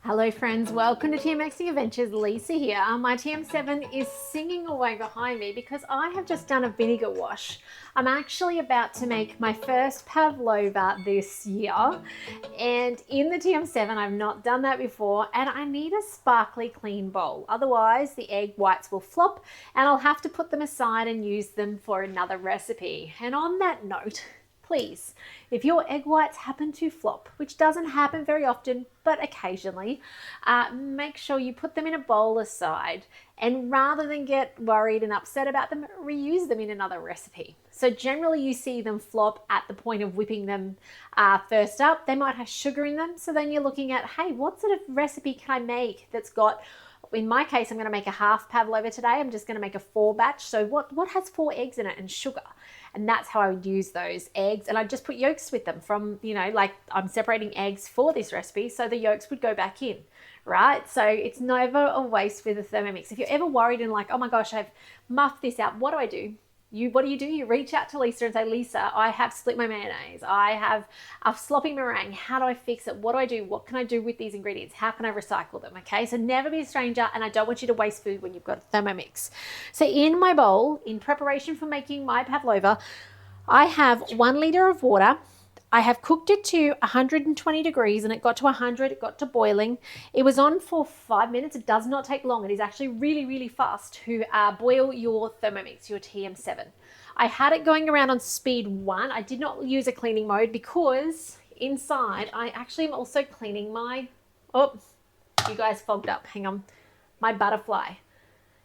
Hello friends, welcome to TMXing Adventures. Lisa here. My TM7 is singing away behind me because I have just done a vinegar wash. I'm actually about to make my first pavlova this year, and in the TM7 I've not done that before, and I need a sparkly clean bowl. Otherwise the egg whites will flop and I'll have to put them aside and use them for another recipe. And on that note, please, if your egg whites happen to flop, which doesn't happen very often, but occasionally, make sure you put them in a bowl aside, and rather than get worried and upset about them, reuse them in another recipe. So generally you see them flop at the point of whipping them first up. They might have sugar in them, so then you're looking at, hey, what sort of recipe can I make that's got, in my case, I'm going to make a half pavlova today. I'm just going to make a 4 batch. So what has 4 eggs in it and sugar? And that's how I would use those eggs. And I just put yolks with them from, like I'm separating eggs for this recipe, so the yolks would go back in, right? So it's never a waste with a Thermomix. If you're ever worried and like, oh my gosh, I've muffed this out, what do I do? What do? You reach out to Lisa and say, Lisa, I have split my mayonnaise. I have a sloppy meringue. How do I fix it? What do I do? What can I do with these ingredients? How can I recycle them? Okay, so never be a stranger, and I don't want you to waste food when you've got a Thermomix. So in my bowl, in preparation for making my pavlova, I have 1 liter of water. I have cooked it to 120 degrees and it got to 100, it got to boiling. It was on for 5 minutes. It does not take long. It is actually really, really fast to boil your Thermomix, your TM7. I had it going around on speed 1. I did not use a cleaning mode because inside I actually am also cleaning my, oh, you guys fogged up, hang on, my butterfly.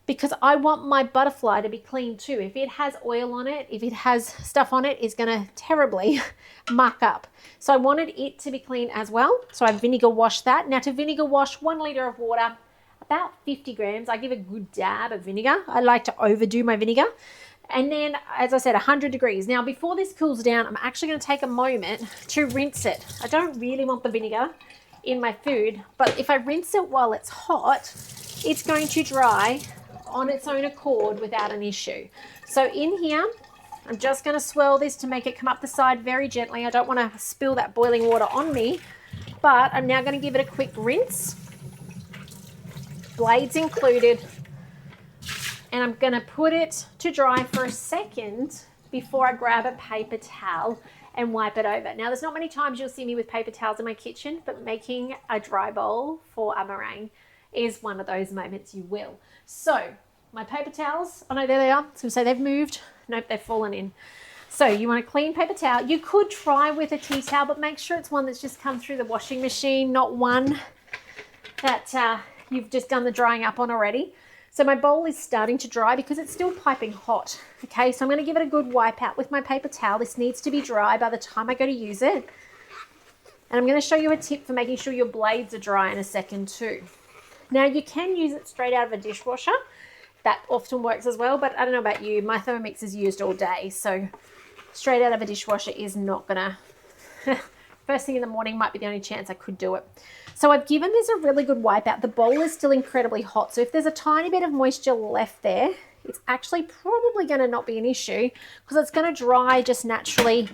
Because I want my butterfly to be clean too. If it has oil on it, if it has stuff on it, it's going to terribly muck up. So I wanted it to be clean as well. So I vinegar washed that. Now to vinegar wash 1 liter of water, about 50 grams. I give a good dab of vinegar. I like to overdo my vinegar. And then, as I said, 100 degrees. Now before this cools down, I'm actually going to take a moment to rinse it. I don't really want the vinegar in my food, but if I rinse it while it's hot, it's going to dry on its own accord without an issue. So in here, I'm just going to swirl this to make it come up the side very gently. I don't want to spill that boiling water on me, but I'm now going to give it a quick rinse, blades included, and I'm going to put it to dry for a second before I grab a paper towel and wipe it over. Now, there's not many times you'll see me with paper towels in my kitchen, but making a dry bowl for a meringue is one of those moments you will. So my paper towels, oh no, there they are. I was going to say they've moved. Nope, they've fallen in. So you want a clean paper towel. You could try with a tea towel, but make sure it's one that's just come through the washing machine, not one that you've just done the drying up on already. So my bowl is starting to dry because it's still piping hot. Okay, so I'm going to give it a good wipe out with my paper towel. This needs to be dry by the time I go to use it. And I'm going to show you a tip for making sure your blades are dry in a second too. Now you can use it straight out of a dishwasher. That often works as well, but I don't know about you. My Thermomix is used all day, so straight out of a dishwasher is not gonna, first thing in the morning might be the only chance I could do it. So I've given this a really good wipe out. The bowl is still incredibly hot, so if there's a tiny bit of moisture left there, it's actually probably gonna not be an issue because it's gonna dry just naturally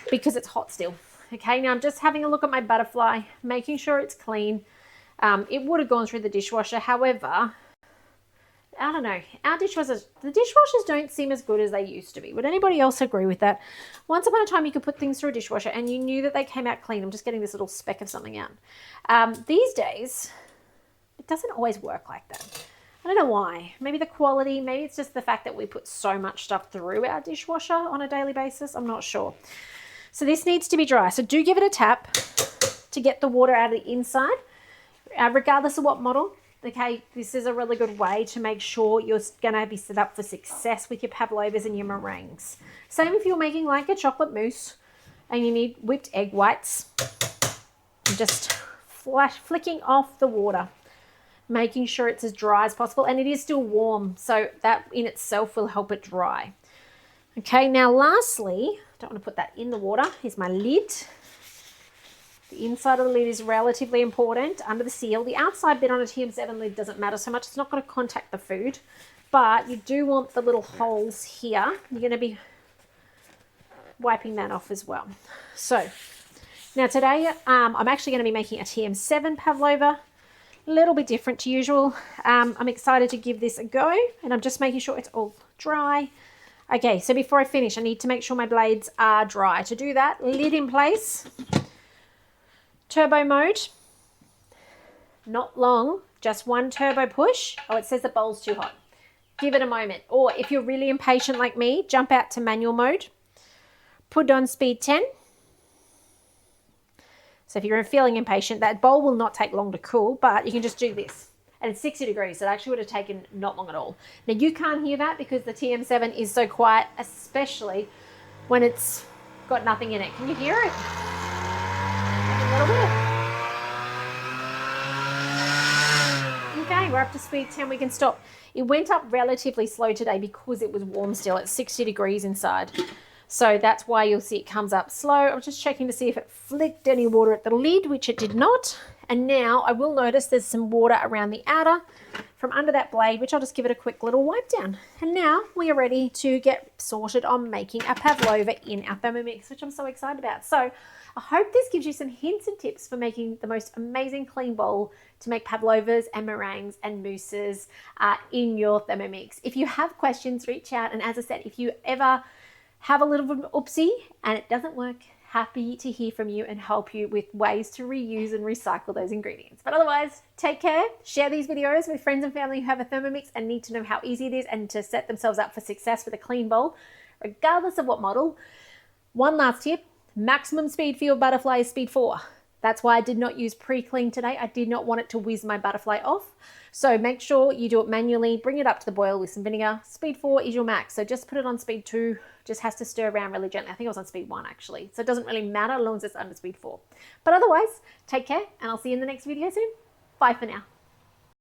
because it's hot still. Okay, now I'm just having a look at my butterfly, making sure it's clean. It would have gone through the dishwasher. However, I don't know. The dishwashers don't seem as good as they used to be. Would anybody else agree with that? Once upon a time, you could put things through a dishwasher and you knew that they came out clean. I'm just getting this little speck of something out. These days, it doesn't always work like that. I don't know why. Maybe the quality, maybe it's just the fact that we put so much stuff through our dishwasher on a daily basis. I'm not sure. So this needs to be dry. So do give it a tap to get the water out of the inside. Regardless of what model, okay, this is a really good way to make sure you're going to be set up for success with your pavlovas and your meringues. Same if you're making like a chocolate mousse and you need whipped egg whites. Just flicking off the water, making sure it's as dry as possible, and it is still warm, so that in itself will help it dry. Okay, now lastly, don't want to put that in the water, here's my lid. The inside of the lid is relatively important under the seal. The outside bit on a TM7 lid doesn't matter so much. It's not going to contact the food, but you do want the little holes here. You're going to be wiping that off as well. So now today I'm actually going to be making a TM7 pavlova. A little bit different to usual. I'm excited to give this a go, and I'm just making sure it's all dry. Okay, so before I finish, I need to make sure my blades are dry. To do that, lid in place, turbo mode, not long, just one turbo push. Oh, it says the bowl's too hot. Give it a moment. Or if you're really impatient like me, jump out to manual mode, put on speed 10. So if you're feeling impatient, that bowl will not take long to cool, but you can just do this. And it's 60 degrees, so it actually would have taken not long at all. Now you can't hear that because the TM7 is so quiet, especially when it's got nothing in it. Can you hear it? A little bit. Okay, we're up to speed 10, we can stop. It went up relatively slow today because it was warm still. It's 60 degrees inside. So that's why you'll see it comes up slow. I'm just checking to see if it flicked any water at the lid, which it did not. And now I will notice there's some water around the outer from under that blade, which I'll just give it a quick little wipe down. And now we are ready to get sorted on making a pavlova in our Thermomix, which I'm so excited about. So I hope this gives you some hints and tips for making the most amazing clean bowl to make pavlovas and meringues and mousses in your Thermomix. If you have questions, reach out. And as I said, if you ever have a little bit of oopsie and it doesn't work, happy to hear from you and help you with ways to reuse and recycle those ingredients. But otherwise, take care. Share these videos with friends and family who have a Thermomix and need to know how easy it is and to set themselves up for success with a clean bowl, regardless of what model. One last tip, maximum speed for your butterfly is speed 4. That's why I did not use pre-clean today. I did not want it to whiz my butterfly off. So make sure you do it manually, bring it up to the boil with some vinegar. Speed 4 is your max. So just put it on speed 2, just has to stir around really gently. I think it was on speed 1 actually. So it doesn't really matter as long as it's under speed 4. But otherwise, take care and I'll see you in the next video soon. Bye for now.